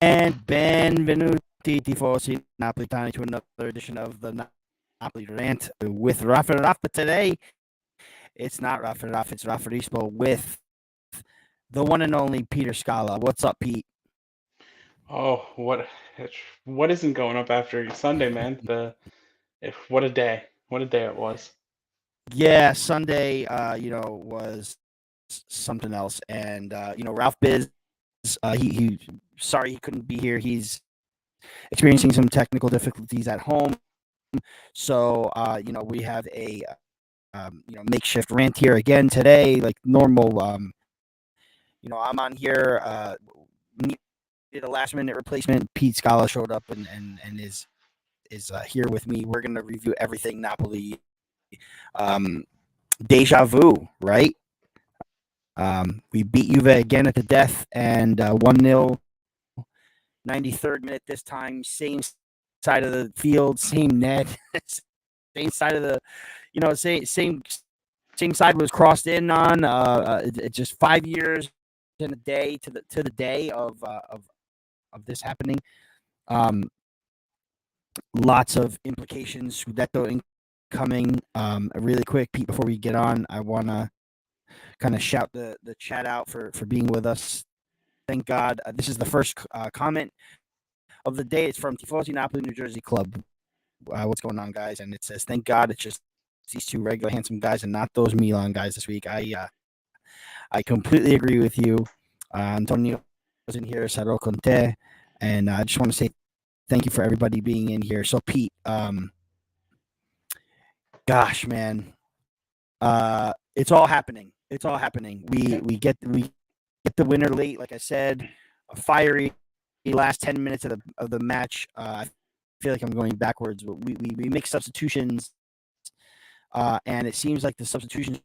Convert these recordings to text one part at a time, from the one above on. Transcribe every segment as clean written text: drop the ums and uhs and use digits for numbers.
And benvenuti tifosi Napolitani to another edition of the Napoli Rant with Rafa Rafa. Today, it's not Rafa Rafa, it's Rafa Rispo with the one and only Peter Scala. What's up, Pete? Oh, what isn't going up after Sunday, man? What a day. What a day it was. Yeah, Sunday, was something else. And, Ralph Biz, he sorry he couldn't be here. He's experiencing some technical difficulties at home. So, we have a makeshift rant here again today, like normal. I'm on here. Needed a last minute replacement. Pete Scala showed up and is here with me. We're gonna review everything Napoli. Um, Deja vu, right? We beat Juve again at the death and 1-0, 93rd minute this time. Same side of the field, same net, same side of the, same side was crossed in on. Just 5 years in a day to the day of this happening. Um, Lots of implications. Scudetto incoming. Really quick, Pete. Before we get on, I want to kind of shout the chat out for being with us. Thank God. This is the first comment of the day. It's from Tifosi Napoli, New Jersey Club. What's going on, guys? And it says, thank God it's just these two regular handsome guys and not those Milan guys this week. I completely agree with you. Antonio was in here, Saro Conte, and I just want to say thank you for everybody being in here. So, Pete, gosh, man, it's all happening. It's all happening. We get the winner late, like I said, a fiery last 10 minutes of the match. I feel like I'm going backwards, but we make substitutions, and it seems like the substitutions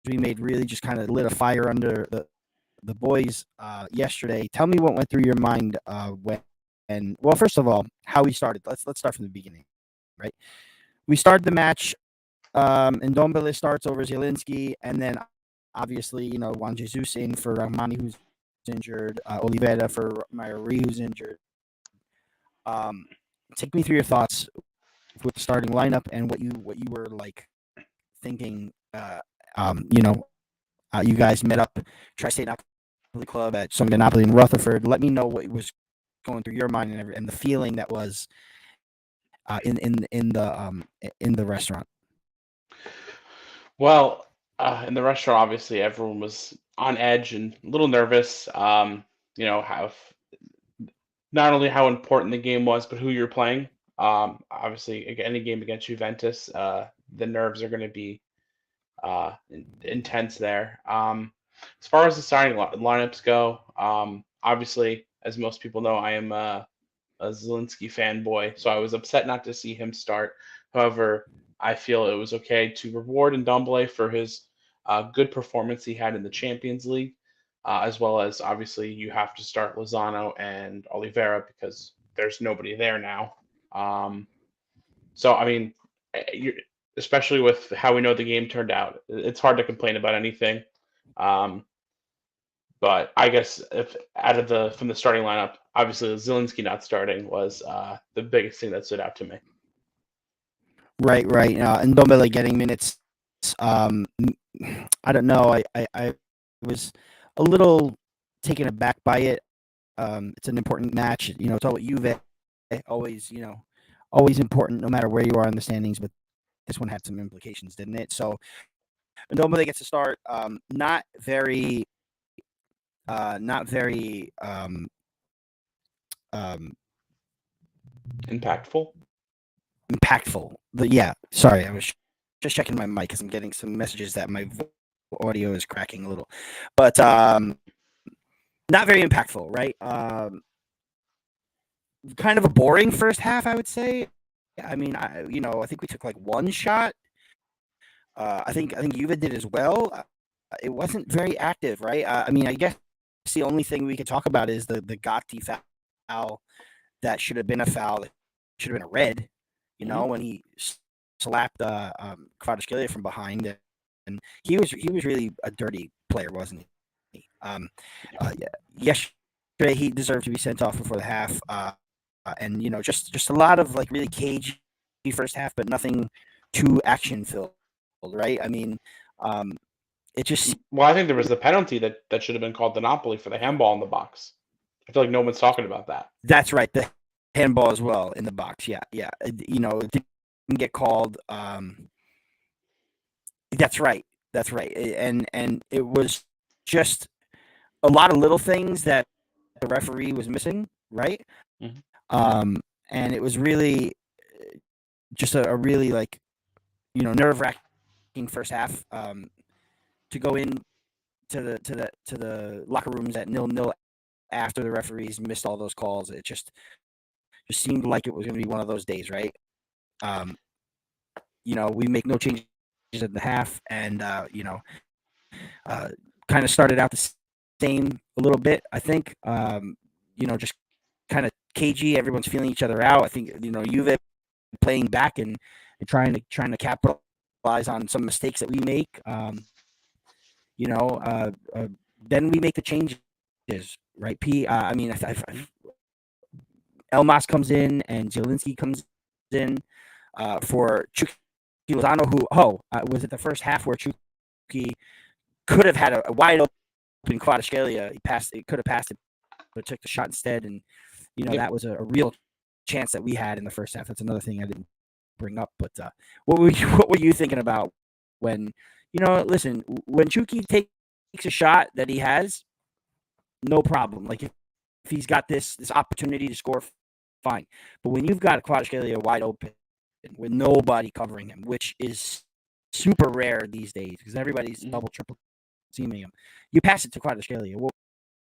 we made really just kind of lit a fire under the boys yesterday. Tell me what went through your mind well, first of all, how we started. Let's start from the beginning, right? We started the match, and Ndombele starts over Zielinski, and then obviously, Juan Jesus in for Rahmani, who's injured, Oliveira for Mayuri, who's injured. Take me through your thoughts with the starting lineup and what you were like thinking. You guys met up Tri-State Napoli Club at Something Napoli in Rutherford. Let me know what was going through your mind and the feeling that was in the restaurant. Well, in the restaurant, obviously, everyone was on edge and a little nervous. How not only how important the game was, but who you're playing. Obviously, any game against Juventus, the nerves are going to be intense there. As far as the starting lineups go, obviously, as most people know, I am a Zelensky fanboy, so I was upset not to see him start. However, I feel it was okay to reward Ndombele for his good performance he had in the Champions League, as well as obviously you have to start Lozano and Oliveira because there's nobody there now. Um, so I mean, you especially with how we know the game turned out, it's hard to complain about anything. Um, but I guess if out of the from the starting lineup, obviously Zelensky not starting was the biggest thing that stood out to me. Right. And Ndombele getting minutes. Um, I don't know. I was a little taken aback by it. It's an important match. It's all Juve. Always, always important no matter where you are in the standings. But this one had some implications, didn't it? So Ndombele gets to start. Not very. Impactful. Impactful. Yeah. Sorry, I was just checking my mic because I'm getting some messages that my audio is cracking a little. But not very impactful, right? Kind of a boring first half, I would say. I mean, I think we took like one shot. I think Juve did as well. It wasn't very active, right? I mean, I guess the only thing we could talk about is the Gatti foul that should have been a foul. That should have been a red. Hmm. When he slapped Kvaratskhelia from behind, and he was really a dirty player, wasn't he? Yesterday he deserved to be sent off before the half, and just a lot of like really cagey first half, but nothing too action filled, right? I mean, it just Well, I think there was the penalty that should have been called to Napoli for the handball in the box. I feel like no one's talking about that. that's right, the handball as well in the box. Yeah, yeah, it didn't get called. That's right, and it was just a lot of little things that the referee was missing, right? Mhm. And it was really just a really like nerve wracking first half. To go in to the locker rooms at 0-0 after the referees missed all those calls, it just seemed like it was going to be one of those days, right? Um, we make no changes in the half, and uh, kind of started out the same a little bit. I think just kind of cagey. Everyone's feeling each other out. I think Juve playing back and trying to capitalize on some mistakes that we make. You know, then we make the changes, right? I mean, Elmas comes in and Zielinski comes in for Chucky Lozano, who was it the first half where Chucky could have had a wide open Kvaratskhelia. He could have passed it, but took the shot instead, and Yep. that was a real chance that we had in the first half. That's another thing I didn't bring up. But what were you thinking about when listen, when Chucky takes a shot that he has, no problem. Like if he's got this opportunity to score, fine. But when you've got Kvaratskhelia wide open with nobody covering him, which is super rare these days because everybody's double, triple teaming him, you pass it to Kvaratskhelia. What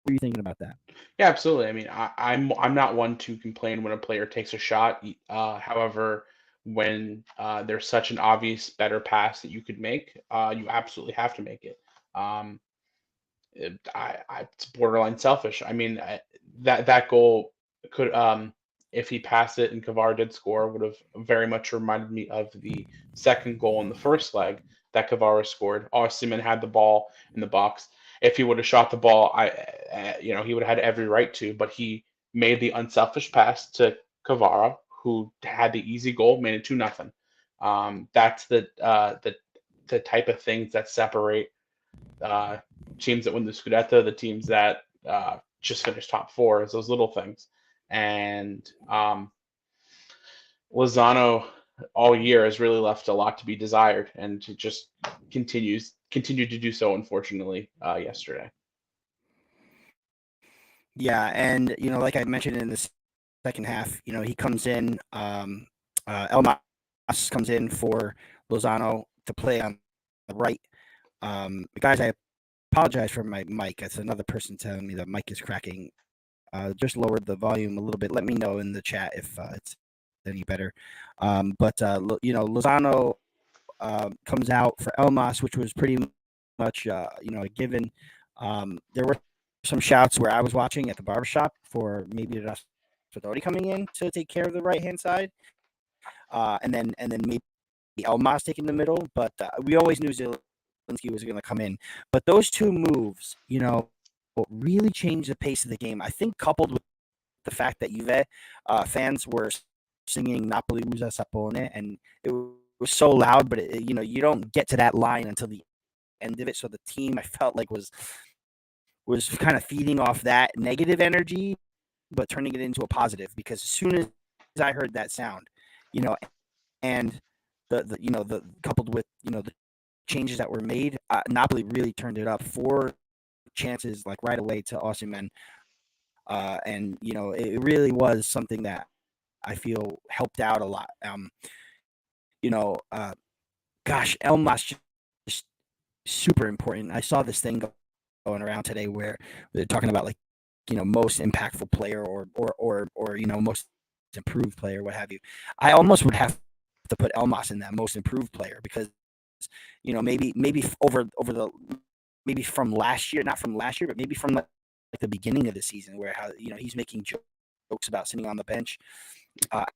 were you thinking about that? Yeah, absolutely. I mean, I'm not one to complain when a player takes a shot. However, when there's such an obvious better pass that you could make, you absolutely have to make it. Um, it's borderline selfish. I mean, that goal could, if he passed it and Kavar did score, would have very much reminded me of the second goal in the first leg that Kavara scored. Osimhen had the ball in the box. If he would have shot the ball, he would have had every right to, but he made the unselfish pass to Kavara, who had the easy goal, made it 2-0. That's the type of things that separate uh, teams that win the Scudetto, the teams that just finish top four, is those little things. And Lozano all year has really left a lot to be desired, and to just continued to do so. Unfortunately, yesterday. Yeah, and like I mentioned in the second half, he comes in. Elmas comes in for Lozano to play on the right. Guys, I apologize for my mic. That's another person telling me the mic is cracking. Just lowered the volume a little bit. Let me know in the chat if it's any better. But Lozano comes out for Elmas, which was pretty much a given. There were some shouts where I was watching at the barbershop for maybe Raspadori coming in to take care of the right hand side, and then maybe Elmas taking the middle. But we always knew Zielinski was going to come in. But those two moves, really changed the pace of the game. I think coupled with the fact that Juve fans were singing Napoli usa sapone, and it was so loud, but you don't get to that line until the end of it. So the team, I felt like, was kind of feeding off that negative energy, but turning it into a positive. Because as soon as I heard that sound, and the coupled with the changes that were made, Napoli really turned it up. 4 chances like right away to Osimhen, and it really was something that I feel helped out a lot. You know, uh, Gosh, Elmas just super important. I saw this thing going around today where they're talking about like most impactful player or most improved player, what have you. I almost would have to put Elmas in that most improved player because maybe over the maybe from last year, not from last year, but maybe from like the beginning of the season where how he's making jokes about sitting on the bench, uh,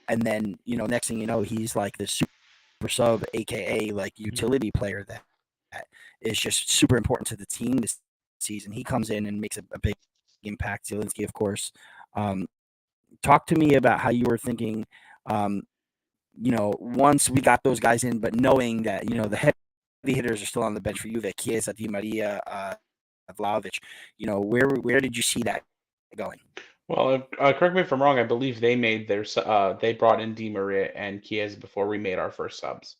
and then next thing you know he's like the super sub, aka like utility player that is just super important to the team. This season. He comes in and makes a big impact. Zielinski, of course. Talk to me about how you were thinking, once we got those guys in, but knowing that, the heavy hitters are still on the bench for Juve, Chiesa, Di Maria, Vlahovic. Where did you see that going? Well, correct me if I'm wrong. I believe they made they brought in Di Maria and Chiesa before we made our first subs.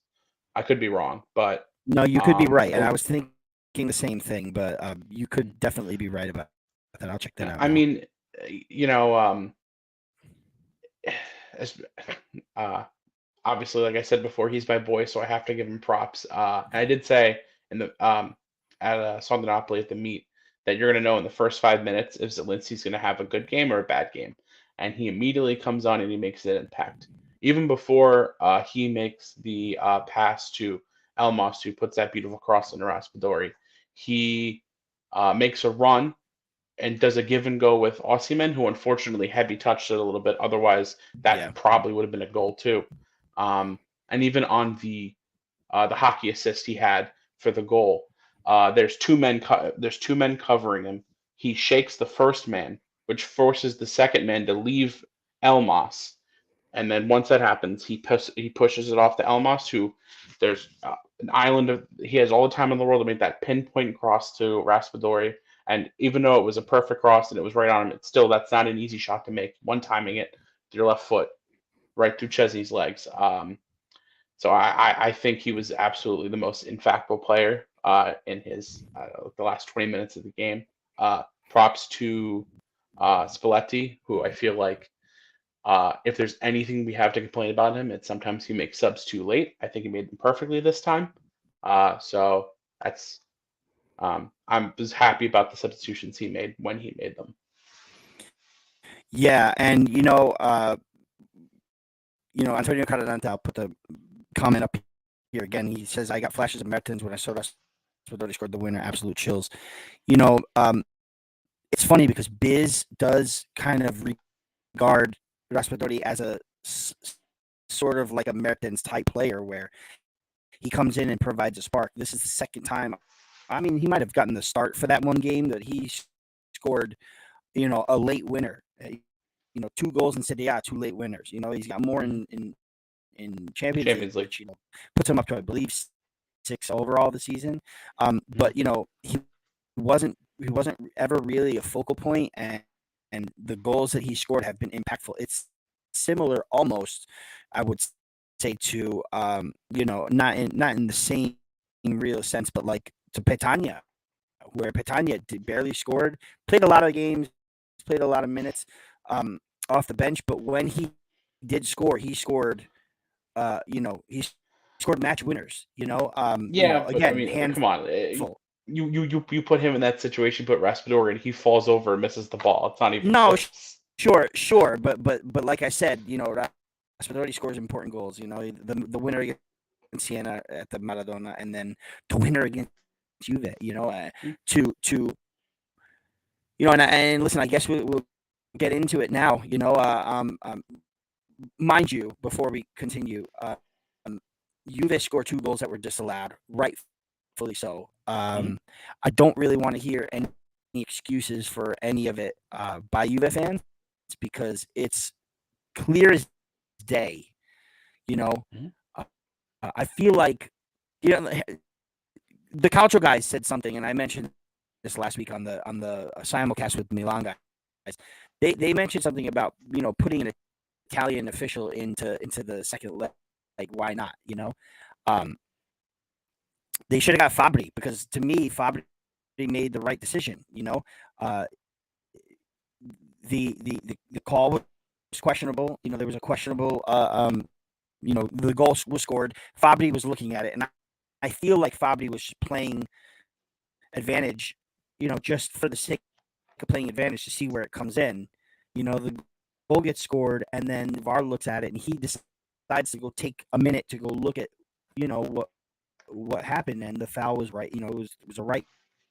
I could be wrong, but No, you could be right, and I oh, was thinking the same thing, but you could definitely be right about that. I'll check that out I now. mean, you know, as, uh, obviously, like I said before, he's my boy, so I have to give him props. And I did say in the at Sonda Napoli at the meet that you're going to know in the first 5 minutes if Zelinski's going to have a good game or a bad game, and he immediately comes on and he makes an impact. Even before he makes the pass to Elmas, who puts that beautiful cross into Raspadori, he makes a run and does a give and go with Osimhen, who unfortunately heavy touched it a little bit. Otherwise, Yeah. that probably would have been a goal too. And even on the hockey assist he had for the goal, there's there's two men covering him. He shakes the first man, which forces the second man to leave Elmas. And then once that happens, he pushes it off to Elmas, who there's an island of he has all the time in the world to make that pinpoint cross to Raspadori. And even though it was a perfect cross and it was right on him, it's still that's not an easy shot to make. One timing it to your left foot, right through Chesney's legs. So I think he was absolutely the most impactful player in his the last 20 minutes of the game. Props to Spalletti, who I feel like if there's anything we have to complain about him, it's sometimes he makes subs too late. I think he made them perfectly this time. So that's I'm was happy about the substitutions he made when he made them. Yeah, and Antonio Caradante, I'll put the comment up here again. He says, "I got flashes of Mertens when I saw Raspadori scored the winner. Absolute chills." It's funny because Biz does kind of regard Raspadori as a sort of like a Mertens type player where he comes in and provides a spark. This is the second time. I mean, he might have gotten the start for that one game that he scored, a late winner. 2 goals in Serie A, 2 late winners. He's got more in Champions League, Champions League. which puts him up to, I believe, 6 overall this season. But he wasn't ever really a focal point, and the goals that he scored have been impactful. It's similar, almost, I would say, to not in the same real sense, but like to Petagna, where Petagna barely scored, played a lot of games, played a lot of minutes off the bench, but when he did score, he scored. He scored match winners. Yeah, but I Again, mean, come on. handful. You put him in that situation, put Raspadori, and he falls over and misses the ball. It's not even No, close. sure, but like I said, Raspadori scores important goals. The winner against Siena at the Maradona, and then the winner against Juve. To and listen, I guess we'll get into it now. Mind you, before we continue, Juve scored 2 goals that were disallowed, rightfully so. Mhm. I don't really want to hear any excuses for any of it by Juve fans because it's clear as day. You know, Mhm. uh, I feel like the Calcio guys said something, and I mentioned this last week on the simulcast with Milan guys. They mentioned something about putting an Italian official into the second leg. Like, why not? Um, they should have got Fabri because to me, Fabri made the right decision. Uh, the call was questionable. There was a questionable. The goal was scored. Fabri was looking at it, and I feel like Fabri was playing advantage. Just for the sake of playing advantage to see where it comes in. The goal gets scored, and then VAR looks at it, and he decides to go take a minute to go look at what happened, and the foul was right. It was a right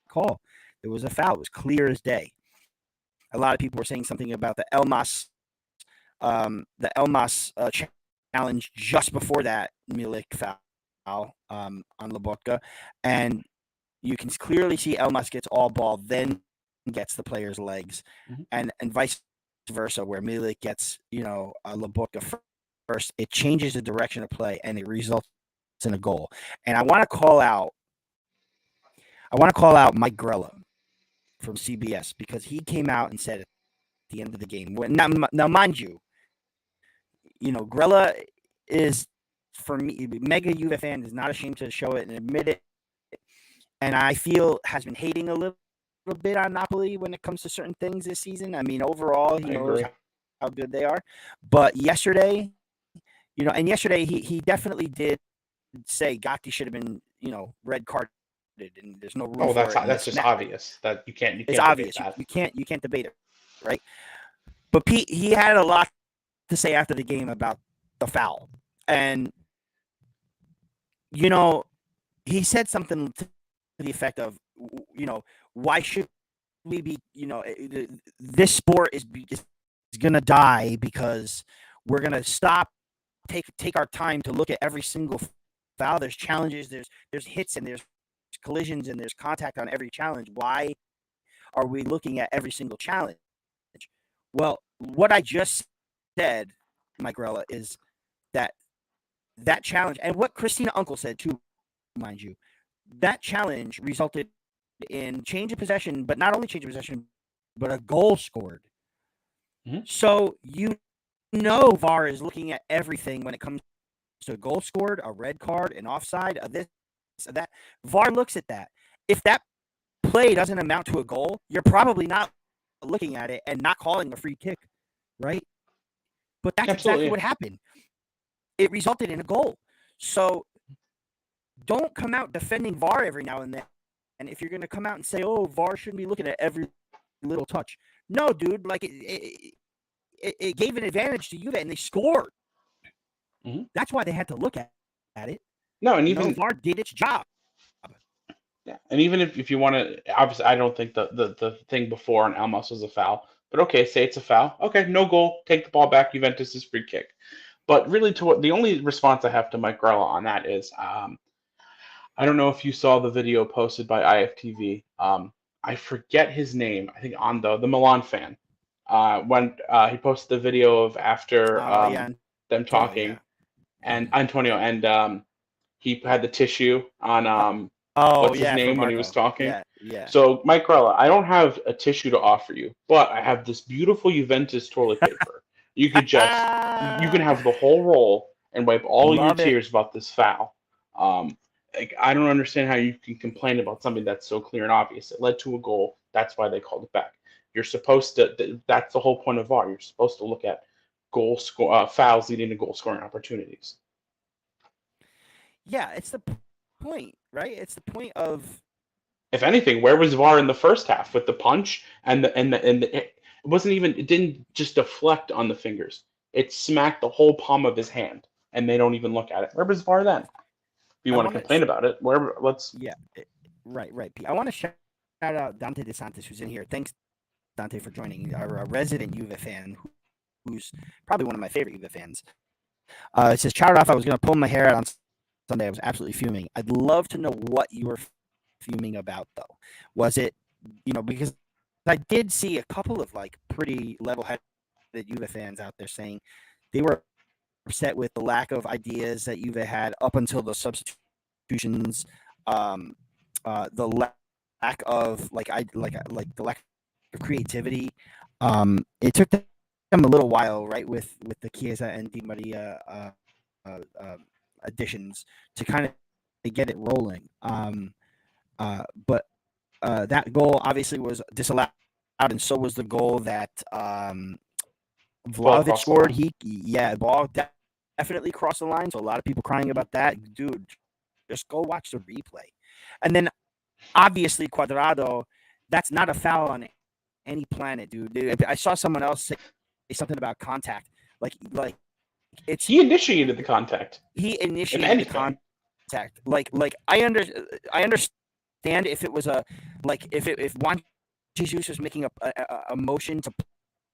call. It was a foul. It was clear as day. A lot of people were saying something about the Elmas challenge just before that Milik foul on Lobotka, and You can clearly see Elmas gets all ball, then gets the player's legs, Mhm. and vice versa, where Milik gets, Lobotka first. It changes the direction of play, and it results in a goal. And I want to call out Mike Grella from CBS because he came out and said at the end of the game. Now, mind you, Grella is, for me, mega Juve fan, is not ashamed to show it and admit it. And I feel has been hating a little bit on Napoli when it comes to certain things this season. I mean, overall, he I knows agree. how good they are. But yesterday, he definitely did say Gatti should have been, red carded, and there's no room Oh, for it in that's this just match. obvious that you can't It's debate obvious. that. You can't debate it, right? But Pete, he had a lot to say after the game about the foul, and he said something to the effect of, why should we be, this sport is gonna die because we're gonna stop, take our time to look at every single foul. There's challenges, there's hits, and there's collisions, and there's contact on every challenge. Why are we looking at every single challenge? Well, what I just said, Mike Rella, is that challenge, and what Christina Uncle said too, mind you, that challenge resulted in change of possession, but not only change of possession, but a goal scored. Mhm. So VAR is looking at everything when it comes to a goal scored, a red card, an offside, this, that. VAR looks at that. If that play doesn't amount to a goal, you're probably not looking at it and not calling a free kick, right? But that's exactly Absolutely. what happened. It resulted in a goal. So don't come out defending VAR every now and then. And if you're going to come out and say, "Oh, VAR shouldn't be looking at every little touch," no, dude. Like it gave an advantage to Juve, and they scored. Mhm. That's why they had to look at it. No, and even VAR did its job. yeah, and even if you want to, obviously, I don't think the thing before on Elmas was a foul. But okay, say it's a foul. Okay, no goal. Take the ball back. Juventus' free kick. But really, to what the only response I have to Mike Grella on that is, I don't know if you saw the video posted by IFTV. I forget his name. I think Ando, the Milan fan, when he posted the video of after Oh yeah, them Antonio, yeah. talking, and Antonio, and he had the tissue on Oh what's his yeah, for name when he was Marco. talking. Yeah, yeah. So, Mike Grella, I don't have a tissue to offer you, but I have this beautiful Juventus toilet paper. You could just you can have the whole roll and wipe all your Love it. tears about this foul. Um, like, I don't understand how you can complain about something that's so clear and obvious. It led to a goal. That's why they called it back. You're supposed to. That's the whole point of VAR. You're supposed to look at fouls leading to goal scoring opportunities. Yeah, it's the point, right? It's the point of If anything, where was VAR in the first half with the punch it wasn't even, it didn't just deflect on the fingers. It smacked the whole palm of his hand, and they don't even look at it. Where was VAR then? If you I want to want complain to. about it, where let's. Yeah, right. I want to shout out Dante DeSantis, who's in here. Thanks, Dante, for joining. Our resident Juve fan, who's probably one of my favorite Juve fans. It says, "Shout off. I was going to pull my hair out on Sunday. I was absolutely fuming. I'd love to know what you were fuming about, though. Was it, because I did see a couple of like pretty level-headed Juve fans out there saying they were upset with the lack of ideas that Juve had up until the substitutions, um, the lack of the lack of creativity. It took them a little while, right, with the Chiesa and Di Maria additions to kind of get it rolling. But that goal obviously was disallowed, and so was the goal that Ball Vlahovic across the scored. line. Ball definitely crossed the line. So a lot of people crying Mhm. about that. Dude, just go watch the replay. And then obviously Cuadrado, that's not a foul on any planet, dude. I saw someone else say something about contact. Like it's He initiated the contact, he if initiated the anything. contact. Like I understand if it was if Juan Jesus was making a motion to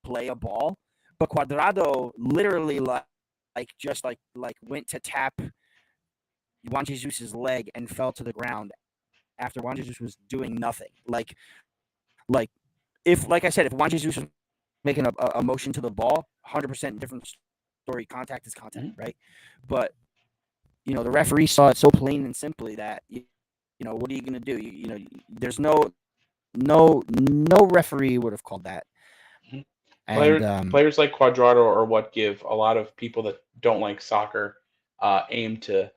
play a ball, but Cuadrado literally just went to tap Juan Jesus's leg and fell to the ground after Juan Jesus was doing nothing. Like if, like I said, if Juan Jesus was making a motion to the ball, 100% different story. Contact is contact, Mhm. right? But the referee saw it so plain and simply that what are you going to do? There's no referee would have called that. Mhm. And Players like Quadrado are what give a lot of people that don't like soccer aim to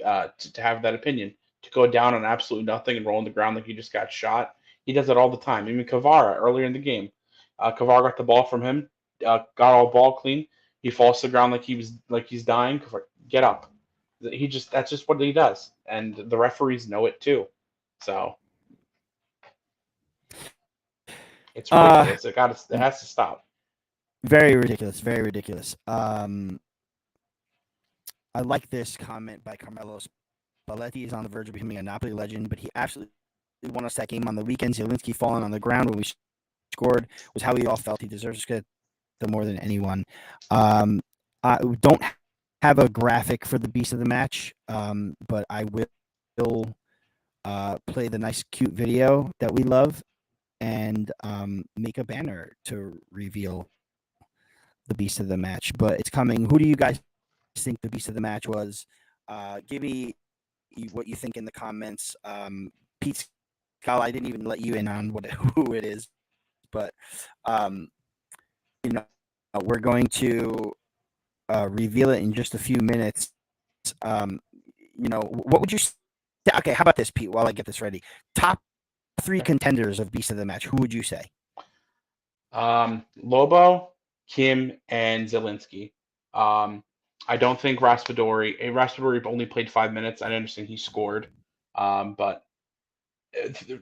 have that opinion, to go down on absolutely nothing and roll on the ground like he just got shot. He does that all the time. Even Kavara earlier in the game, Kavara got the ball from him, got all ball clean. He falls to the ground like he's dying. Kavara, get up. That's just what he does, and the referees know it too. So it's uh, ridiculous. It has to stop. very ridiculous, very ridiculous. I like this comment by Carmelo Spalletti. Is on the verge of becoming a Napoli legend, but he absolutely won us that game on the weekend. Zielinski falling on the ground when we scored was how we all felt. He deserves to more than anyone. I don't have a graphic for the beast of the match, but I will play the nice, cute video that we love and make a banner to reveal the beast of the match. But it's coming. Who do you guys think the beast of the match was? Give me what you think in the comments. Pete Scala, I didn't even let you in on who it is, but um, you know, we're going to reveal it in just a few minutes. Um, what would you say? Okay, how about this, Pete? While I get this ready, top three contenders of beast of the match. Who would you say? Lobo, Kim, and Zielinski. Um, I don't think Raspadori only played 5 minutes. I understand he scored, but uh,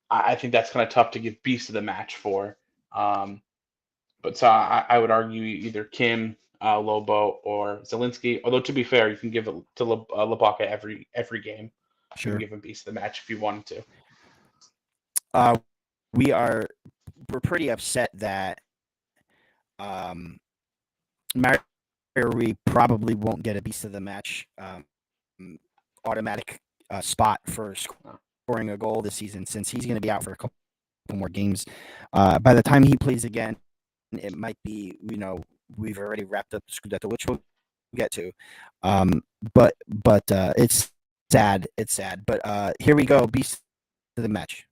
I think that's kind of tough to give beast of the match for. Um, but so I would argue either Kim, Lobo, or Zielinski. Although to be fair, you can give it to Labaka every game. You can Sure. give him beast of the match if you wanted to. Uh, we are we're pretty upset that Mario we probably won't get a beast of the match automatic spot for scoring a goal this season since he's going to be out for a couple more games. By the time he plays again, it might be we've already wrapped up the Scudetto, which we'll get to. But it's sad. It's sad. But here we go. Beast of the match.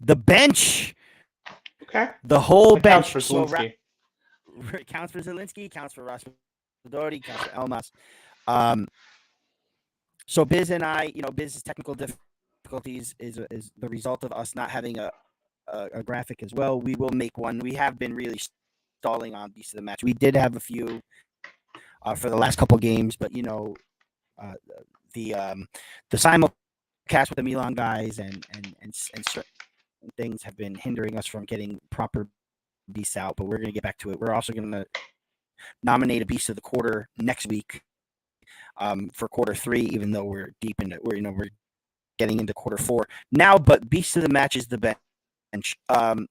The bench. Okay, The whole that counts bench. for So Zielinski. counts for Zielinski, counts for Raspadori, counts for Elmas. Um, so Biz and I, Biz's technical difficulties is the result of us not having a graphic as well. We will make one. We have been really stalling on Beast of the Match. We did have a few for the last couple games, but uh, the the simulcast with the Milan guys and certain things have been hindering us from getting proper beasts out. But we're going to get back to it. We're also going to nominate a beast of the quarter next week for quarter three, even though we're deep into we're getting into quarter four now. But beast of the match is the bench. I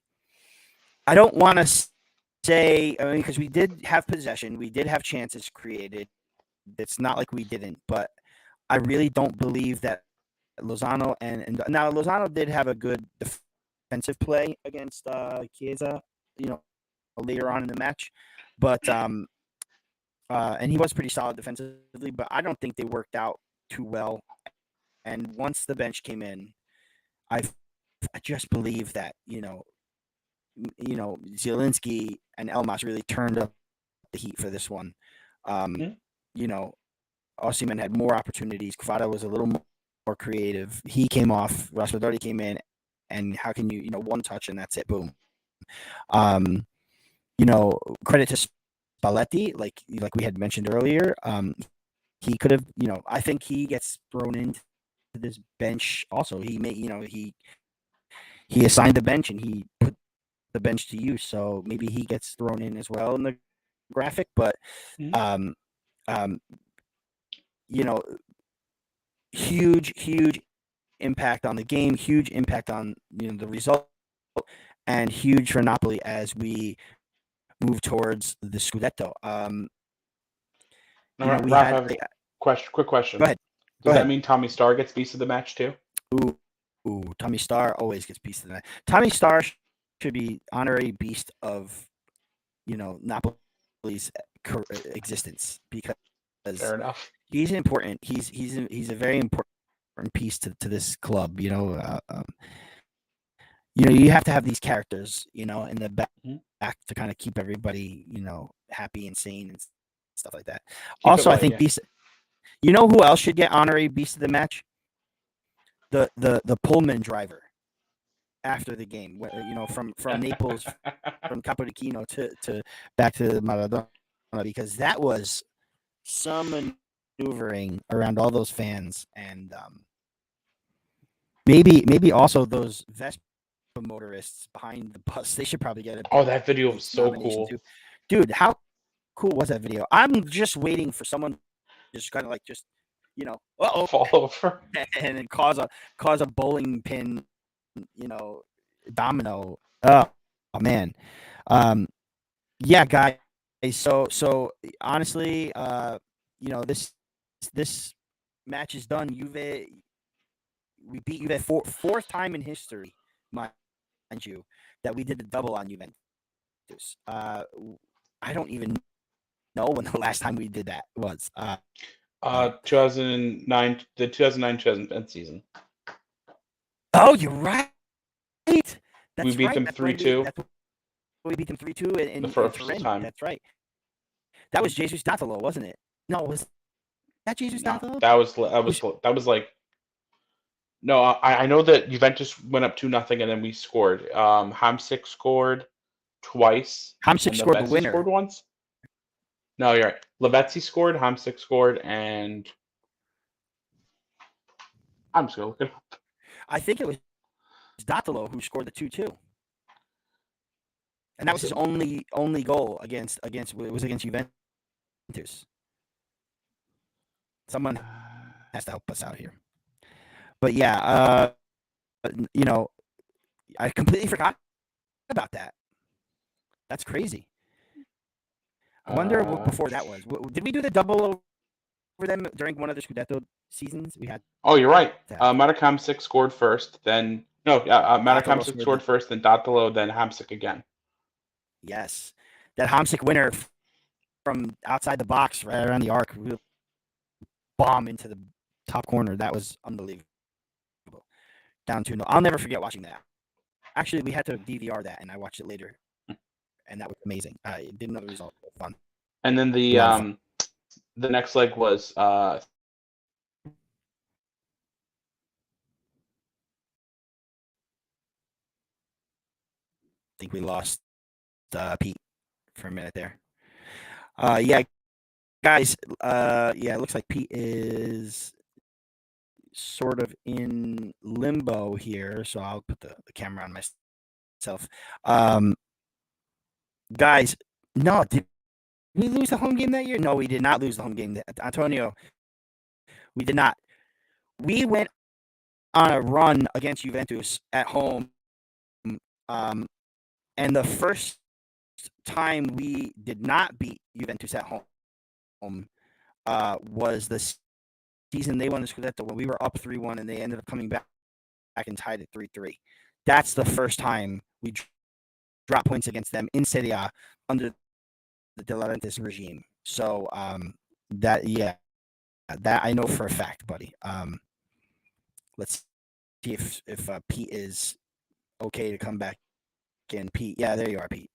don't want to say, because we did have possession, we did have chances created. It's not like we didn't, but I really don't believe that Lozano and now Lozano did have a good defensive play against Chiesa, later on in the match, but and he was pretty solid defensively, but I don't think they worked out too well. And once the bench came in, I I just believe that Zielinski and Elmas really turned up the heat for this one. Um, Mhm. you know, Osimhen had more opportunities. Kvara was a little more creative. He came off. Raspadori came in, and how can one touch and that's it? Boom. Um, credit to Spalletti, like we had mentioned earlier. He could have, I think he gets thrown into this bench also. He made, he assigned the bench and he put the bench to use. So maybe he gets thrown in as well in the graphic. But Mhm. um, um, you know, huge impact on the game, huge impact on the result, and huge for Napoli as we move towards the Scudetto. We Ralph, I had have a quick go question. ahead, go Does that ahead. mean Tommy Starr gets beast of the match too? Ooh, Tommy Starr always gets beast of the night. Tommy Starr should be honorary beast of Napoli's existence because Fair enough. he's important. He's a very important piece to this club. You have to have these characters, in the back to kind of keep everybody, happy and sane and stuff like that. Keep Also, it I light, think yeah. beast. You know who else should get honorary beast of the match? The Pullman driver after the game, from Naples, from Capodichino to back to Maradona, because that was some maneuvering around all those fans, and maybe also those Vespa motorists behind the bus. They should probably get a That video was so nomination cool. too. Dude, how cool was that video? I'm just waiting for someone just kind of like Fall over. and then cause a bowling pin, domino. Oh man. Yeah, guys. So honestly, this match is done. We beat Juve fourth time in history, mind you, that we did the double on Juventus. I don't even know when the last time we did that was. 2009, the 2009-2010 season. Oh, you're right. We That's beat right. them That's when 3-2 we beat them 3-2 in the first Turin. time. That's right. That was Jesus Datalo, wasn't it? No, was that Jesus No, Datalo? that was like. No, I know that Juventus went up 2-0 and then we scored. Hamsik scored twice Hamsik and scored the Lavezzi winner. scored once. No, you're right. Lavezzi scored, Hamsik scored, and I'm just gonna look it up. I think it was Datalo who scored the 2-2. And that was his only goal against Juventus. Someone has to help us out here. But yeah, I completely forgot about that. That's crazy. I wonder what before that was. Did we do the double over them during one of the Scudetto seasons? We had. Oh, you're right. Marek Hamsik scored first, then Marek Datalo Hamsik scored first, then Datalo, then Hamsik again. Yes, that Hamsik winner from outside the box, right around the arc, bomb into the top corner. That was unbelievable. Down 2-0. I'll never forget watching that. Actually, we had to DVR that, and I watched it later, and that was amazing. I didn't know the result. It was fun. And then the next leg was I think we lost Pete for a minute there. Yeah, guys. Yeah, it looks like Pete is sort of in limbo here, so I'll put the camera on myself. Guys, no, did we lose the home game that year? No, we did not lose the home game. Antonio, we did not. We went on a run against Juventus at home, and the first time we did not beat Juventus at home was the season they won the Scudetto when we were up 3-1 and they ended up coming back and tied at 3-3. That's the first time we dropped points against them in Serie A under the De Laurentiis regime. So that I know for a fact, buddy. Let's see if Pete is okay to come back in. Pete, yeah, there you are, Pete.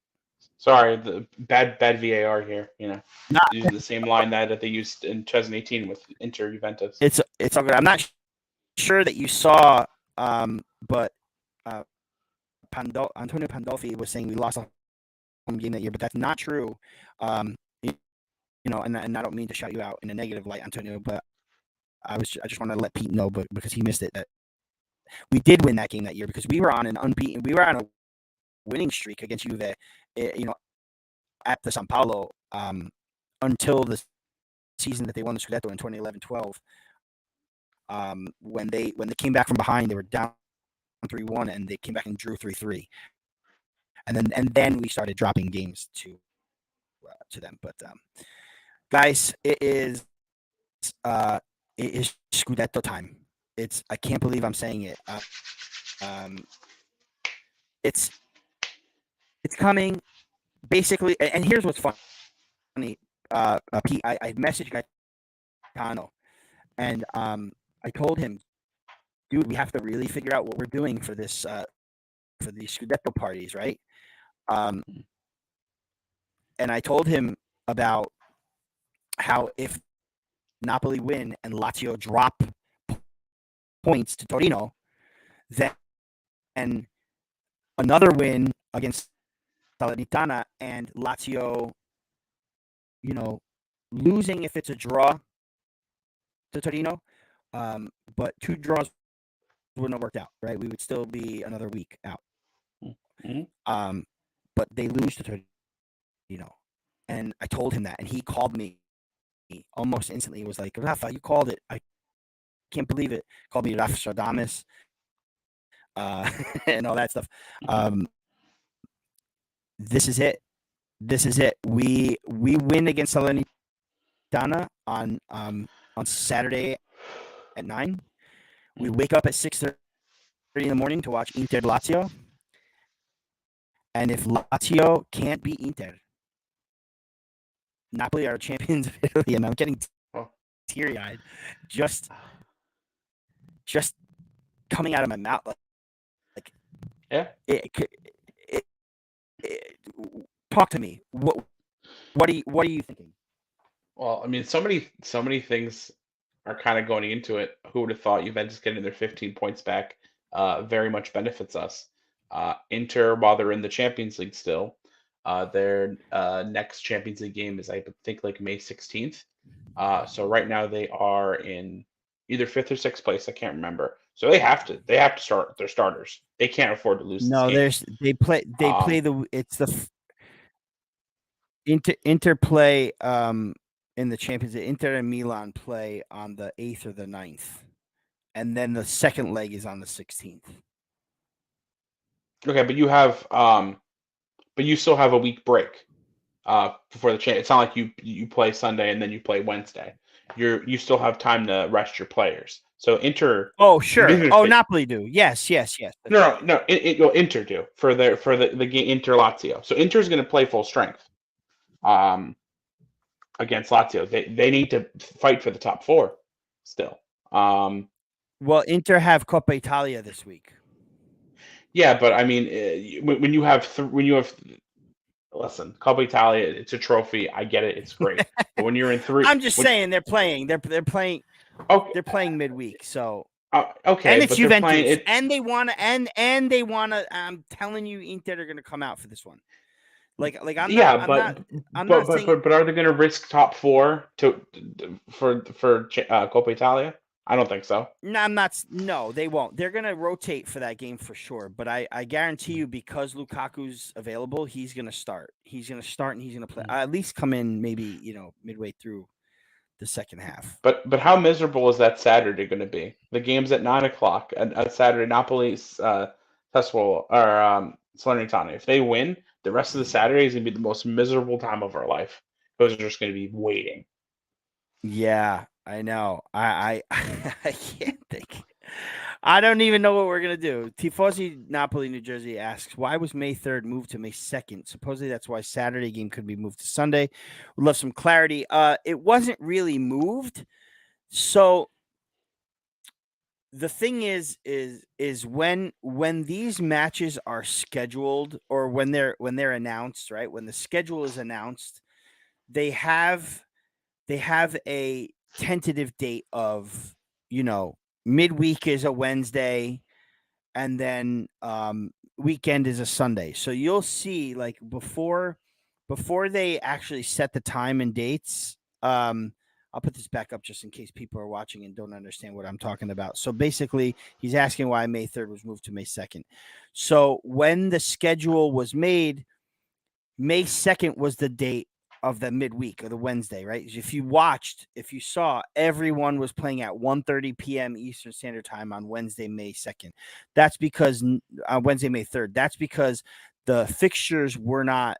Sorry, the bad VAR here. Using the same line that they used in 2018 with Inter Juventus. It's all good. I'm not sure that you saw, but Antonio Pandolfi was saying we lost a home game that year, but that's not true. And I don't mean to shout you out in a negative light, Antonio, but I just want to let Pete know, but because he missed it, that we did win that game that year because we were on a winning streak against Juve, at the São Paulo, until the season that they won the Scudetto in 2011-12. when they came back from behind, they were down 3-1, and they came back and drew 3-3, and then we started dropping games to them. But guys, it is Scudetto time. I can't believe I'm saying it. It's coming basically, and here's what's funny. Pete, I messaged Gaetano, and I told him, dude, we have to really figure out what we're doing for this for these Scudetto parties, right? And I told him about how if Napoli win and Lazio drop points to Torino, then another win against Salernitana and Lazio, losing if it's a draw to Torino, but 2 draws wouldn't have worked out, right? We would still be another week out. Mm-hmm. But they lose to Torino, and I told him that, and he called me almost instantly. He was like, Rafa, you called it. I can't believe it. Called me Rafa Stradamus, and all that stuff. This is it. This is it. We win against Salernitana on Saturday at 9. We wake up at 6:30 in the morning to watch Inter Lazio. And if Lazio can't beat Inter, Napoli are champions of Italy, and I'm getting teary-eyed just coming out of my mouth. Like, yeah. Talk to me. What are you thinking? Well, I mean, so many things are kind of going into it. Who would have thought Juventus getting their 15 points back very much benefits us. Inter, while they're in the Champions League still, their next Champions League game is, I think, like May 16th. So right now they are in either 5th or 6th place. I can't remember. So they have to start their starters. They can't afford to lose. No, this game. they play Inter play in the Champions League. Inter and Milan play on the 8th or the 9th, and then the second leg is on the 16th. Okay, but you still have a week break before the change. It's not like you play Sunday and then you play Wednesday. You still have time to rest your players. So Inter. Oh sure. Oh, Napoli do. Yes. No. Inter do for the game Inter Lazio. So Inter's going to play full strength. Against Lazio, they need to fight for the top 4 still. Well, Inter have Coppa Italia this week. Yeah, but I mean, when you have listen, Coppa Italia, it's a trophy. I get it, it's great. But when you're in 3, I'm just saying they're playing. They're playing. Okay. They're playing midweek, so okay. And it's Juventus, and they want to, and they want to. I'm telling you, Inter are going to come out for this one. Like I'm not. But are they going to risk top 4 for Coppa Italia? I don't think so. No, I'm not. No, they won't. They're going to rotate for that game for sure. But I guarantee you, because Lukaku's available, he's going to start. He's going to start, and he's going to play. At least come in maybe midway through the second half. But how miserable is that Saturday going to be? The game's at 9:00 at Saturday. Napoli's Sassuolo or Salernitana. If they win, the rest of the Saturday is going to be the most miserable time of our life. Those are just going to be waiting. Yeah, I know. I can't think. I don't even know what we're gonna do. Tifosi Napoli, New Jersey asks, why was May 3rd moved to May 2nd? Supposedly that's why Saturday game could be moved to Sunday. We'd love some clarity. It wasn't really moved. So the thing is when these matches are scheduled, or when they're announced, right? When the schedule is announced, they have a tentative date of, midweek is a Wednesday, and then weekend is a Sunday. So you'll see, like, before they actually set the time and dates. I'll put this back up just in case people are watching and don't understand what I'm talking about. So basically, he's asking why May 3rd was moved to May 2nd. So when the schedule was made, May 2nd was the date of the midweek or the Wednesday, right? If you saw, everyone was playing at 1:30 p.m. Eastern Standard Time on Wednesday, May 2nd. That's because Wednesday, May 3rd. That's because the fixtures were not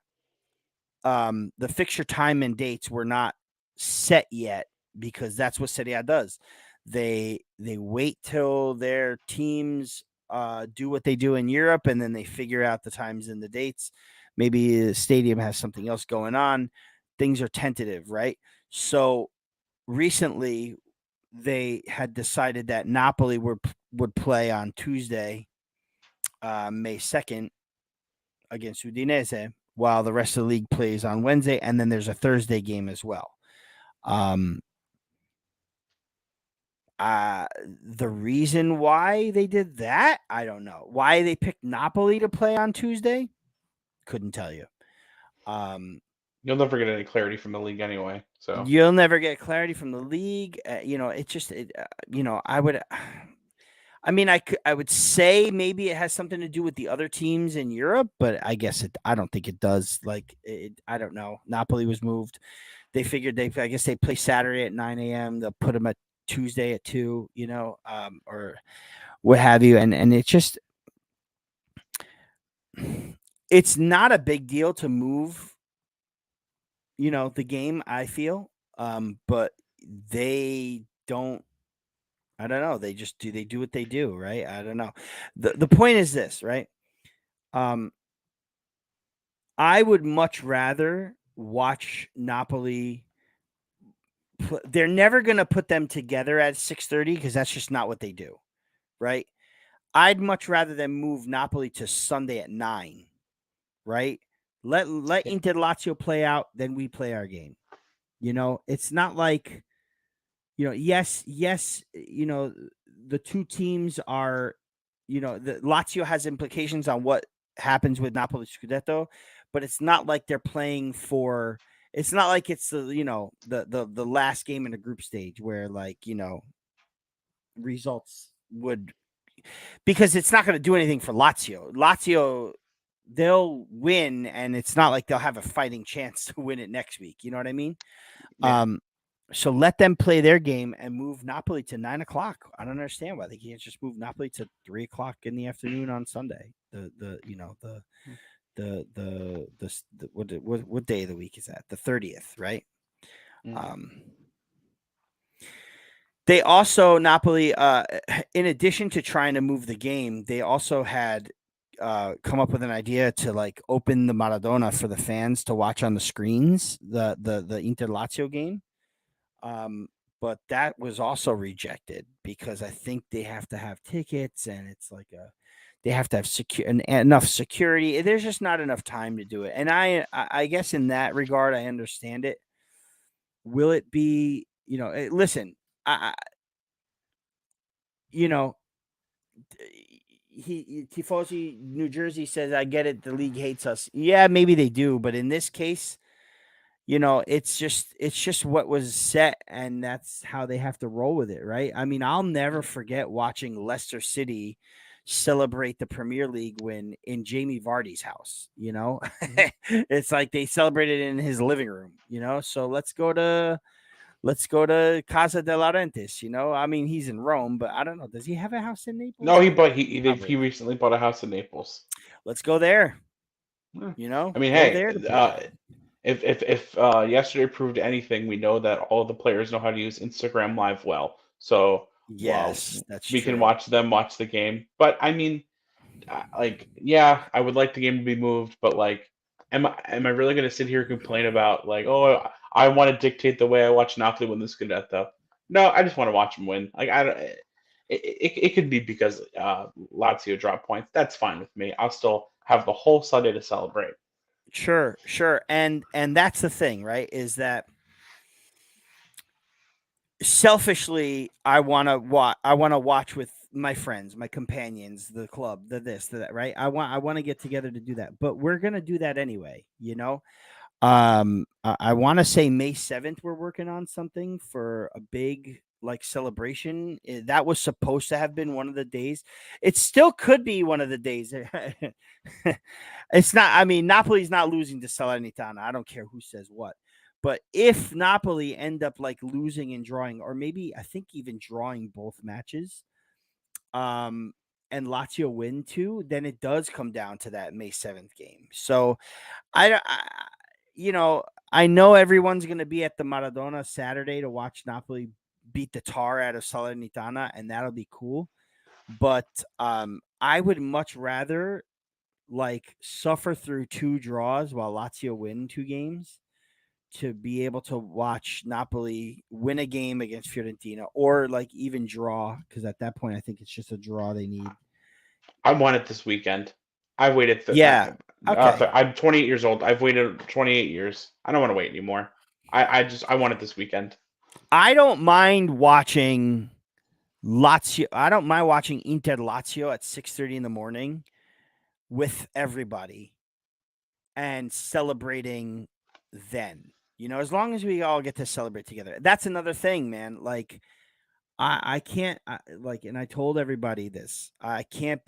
the fixture time and dates were not set yet, because that's what Serie A does. They wait till their teams do what they do in Europe, and then they figure out the times and the dates. Maybe the stadium has something else going on. Things are tentative, right? So recently, they had decided that Napoli would play on Tuesday, May 2nd, against Udinese, while the rest of the league plays on Wednesday, and then there's a Thursday game as well. Um, the reason why they did that, I don't know. Why they picked Napoli to play on Tuesday, couldn't tell you. You'll never get any clarity from the league anyway. So You'll never get clarity from the league. I would. I mean, I would say maybe it has something to do with the other teams in Europe, but I guess I don't think it does. I don't know. Napoli was moved. They figured I guess they play Saturday at 9 a.m. They'll put them at Tuesday at 2, or what have you. And it's not a big deal to move, the game, I feel. But they don't, I don't know. They do what they do, right? I don't know. The point is this, right? I would much rather watch Napoli. They're never going to put them together at 6:30 because that's just not what they do, right? I'd much rather them move Napoli to Sunday at 9, right? Let Inter Lazio play out, then we play our game. It's not like, yes, the two teams are, the Lazio has implications on what happens with Napoli Scudetto, but it's not like they're playing for. It's not like it's the last game in the group stage where, results would, because it's not going to do anything for Lazio. Lazio, they'll win, and it's not like they'll have a fighting chance to win it next week. You know what I mean? yeah. So let them play their game and move Napoli to 9 o'clock. I don't understand why they can't just move Napoli to 3 o'clock in the afternoon on Sunday. What day of the week is that? The 30th, right? They also, Napoli, in addition to trying to move the game, they also had come up with an idea to open the Maradona for the fans to watch on the screens, the Inter Lazio game. But that was also rejected because I think they have to have tickets, and it's they have to have enough security. There's just not enough time to do it. And I guess in that regard, I understand it. Will it be, listen, Tifosi New Jersey says, I get it, the league hates us. Yeah, maybe they do, but in this case, it's just what was set, and that's how they have to roll with it, right? I mean, I'll never forget watching Leicester City celebrate the Premier League win in Jamie Vardy's house. It's like they celebrated in his living room. So let's go to Casa de Laurentiis. I mean, he's in Rome, but I don't know. Does he have a house in Naples? No, he recently bought a house in Naples. Let's go there. Yeah. I mean, go hey, there to if yesterday proved anything, we know that all the players know how to use Instagram Live well. So yes, that's we true. can watch them watch the game. But I mean, yeah, I would like the game to be moved, but am I really going to sit here and complain about oh, I want to dictate the way I watch Napoli win the Scudetto? No, I just want to watch them win. I don't. It could be because Lazio dropped points. That's fine with me. I'll still have the whole Sunday to celebrate. Sure. And that's the thing, right? Is that selfishly, I want to watch with my friends, my companions, the club, the this, the that, right? I want to get together to do that, but we're gonna do that anyway. I want to say May 7th we're working on something for a big like celebration. That was supposed to have been one of the days. It still could be one of the days. It's not. I mean, Napoli's not losing to Salernitana. I don't care who says what. But if Napoli end up like losing and drawing, or maybe I think even drawing both matches, um, and Lazio win too, then it does come down to that May 7th game. So I you know, I know everyone's going to be at the Maradona Saturday to watch Napoli beat the tar out of Salernitana, and that'll be cool. But I would much rather like suffer through two draws while Lazio win two games to be able to watch Napoli win a game against Fiorentina or like even draw, because at that point I think it's just a draw they need. I want it this weekend. I waited. Yeah. Okay. I'm 28 years old. I've waited 28 years. I don't want to wait anymore. I want it this weekend. I don't mind watching Lazio. I don't mind watching Inter Lazio at 6:30 in the morning with everybody and celebrating then. As long as we all get to celebrate together. That's another thing, man. Like I can't like, and I told everybody this. I can't.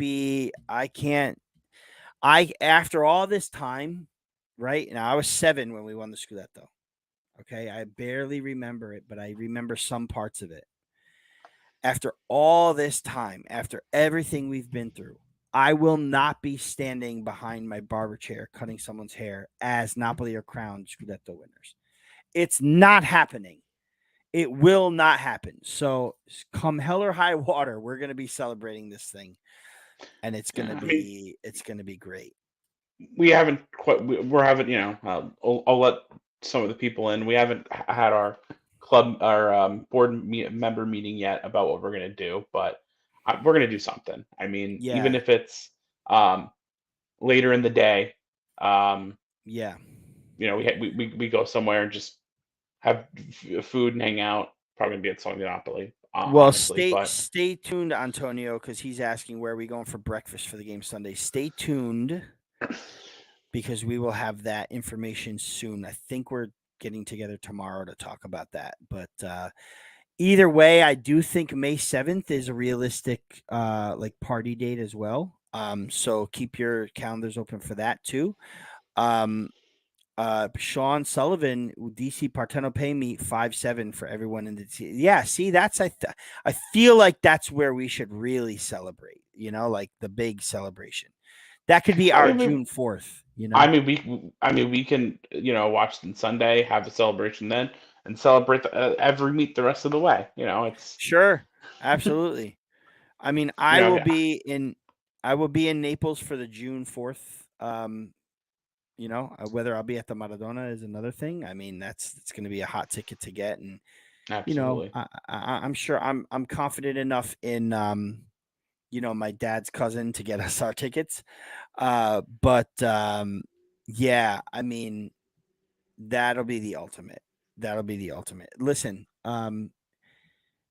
After all this time, right now, I was 7 when we won the Scudetto. Okay, I barely remember it, but I remember some parts of it. After all this time, after everything we've been through, I will not be standing behind my barber chair cutting someone's hair as Napoli are crowned Scudetto winners. It's not happening. It will not happen. So come hell or high water, we're going to be celebrating this thing, and it's going to be great. We haven't quite. We're having. I'll let some of the people in. We haven't had our board member meeting yet about what we're gonna do, but we're gonna do something. I mean, even Yeah. if it's later in the day, um, Yeah. we go somewhere and just have food and hang out. Probably gonna be at some Monopoly, Well, honestly. But stay tuned, Antonio, because he's asking where are we going for breakfast for the game Sunday. Stay tuned because we will have that information soon. I think we're getting together tomorrow to talk about that. But either way, I do think May 7th is a realistic like party date as well. So keep your calendars open for that too. Um, Sean Sullivan, DC Partenope meet 5-7 for everyone in the team. Yeah, see, I feel like that's where we should really celebrate, like the big celebration. That could be our I mean, June 4th, we can watch on Sunday, have a celebration then, and celebrate every meet the rest of the way. It's Sure. Absolutely. I mean, you know I will be in Naples for the June 4th. Whether I'll be at the Maradona is another thing. I mean, it's going to be a hot ticket to get, and absolutely. I'm sure I'm confident enough in my dad's cousin to get us our tickets. But yeah, I mean, that'll be the ultimate. That'll be the ultimate. Listen,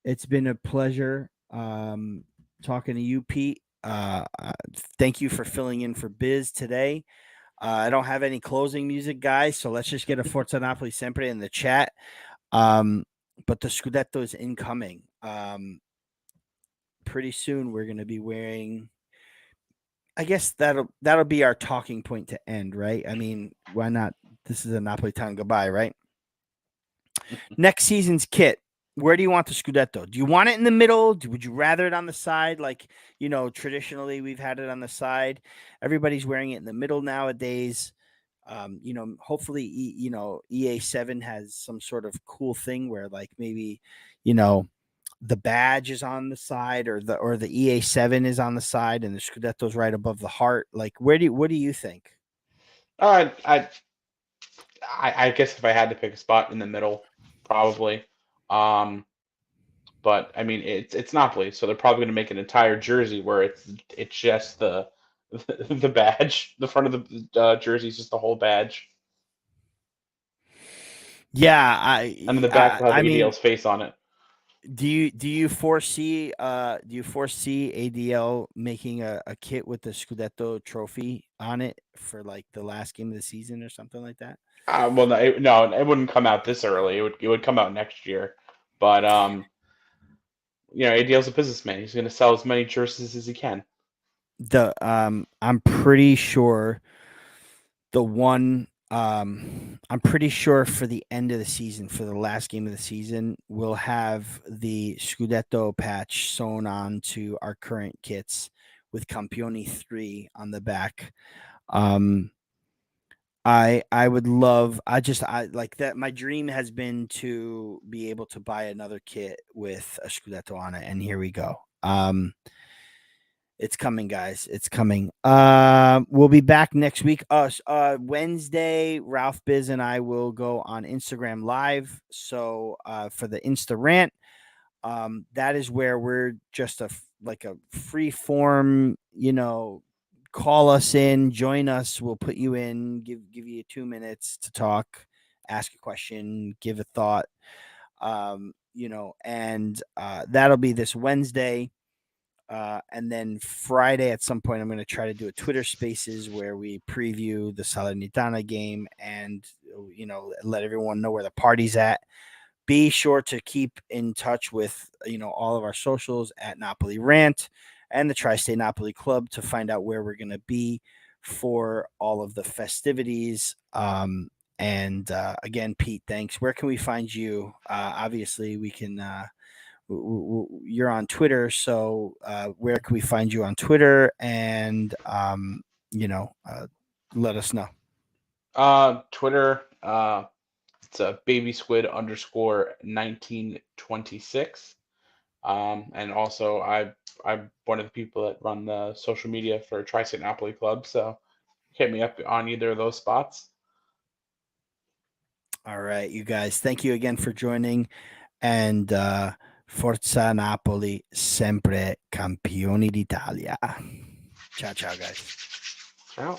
it's been a pleasure talking to you, Pete. Thank you for filling in for Biz today. I don't have any closing music, guys, so let's just get a Forza Napoli Sempre in the chat. But the Scudetto is incoming. Pretty soon we're going to be wearing. I guess that'll be our talking point to end, right? I mean, why not? This is a Napoli time goodbye, right? Next season's kit. Where do you want the Scudetto? Do you want it in the middle? Would you rather it on the side? Like, traditionally we've had it on the side. Everybody's wearing it in the middle nowadays. Hopefully, EA7 has some sort of cool thing where like maybe, the badge is on the side or the EA7 is on the side and the Scudetto's right above the heart. Like, what do you think? I guess if I had to pick a spot in the middle, probably. But I mean, it's Napoli, so they're probably going to make an entire jersey where it's just the badge. The front of the jersey is just the whole badge, Yeah, and in the back will have I mean, ADL's face on it. do you foresee ADL making a kit with the Scudetto trophy on it for like the last game of the season or something like that? Well, no, it wouldn't come out this early. It would come out next year, but ADL's a businessman. He's going to sell as many jerseys as he can. I'm pretty sure the one I'm pretty sure for the end of the season, for the last game of the season, we'll have the Scudetto patch sewn on to our current kits with Campioni 3 on the back. I would love, I like that. My dream has been to be able to buy another kit with a Scudetto on it, and here we go. It's coming, guys. It's coming. We'll be back next week. Wednesday, Ralph Biz and I will go on Instagram Live. So for the Insta rant, that is where we're just like a free form, call us in, join us. We'll put you in, give you 2 minutes to talk, ask a question, give a thought. And that'll be this Wednesday. And then Friday at some point, I'm going to try to do a Twitter Spaces where we preview the Salernitana game and, let everyone know where the party's at. Be sure to keep in touch with, all of our socials at Napoli Rant and the Tri-State Napoli Club to find out where we're going to be for all of the festivities. And again, Pete, thanks. Where can we find you? Obviously, we can you're on Twitter, so where can we find you on Twitter? And let us know. Twitter, it's a baby squid underscore 1926. And also I'm one of the people that run the social media for Tri-State Napoli Club, so hit me up on either of those spots. All right, you guys, thank you again for joining, and Forza Napoli, sempre campioni d'Italia. Ciao, ciao, guys. Ciao.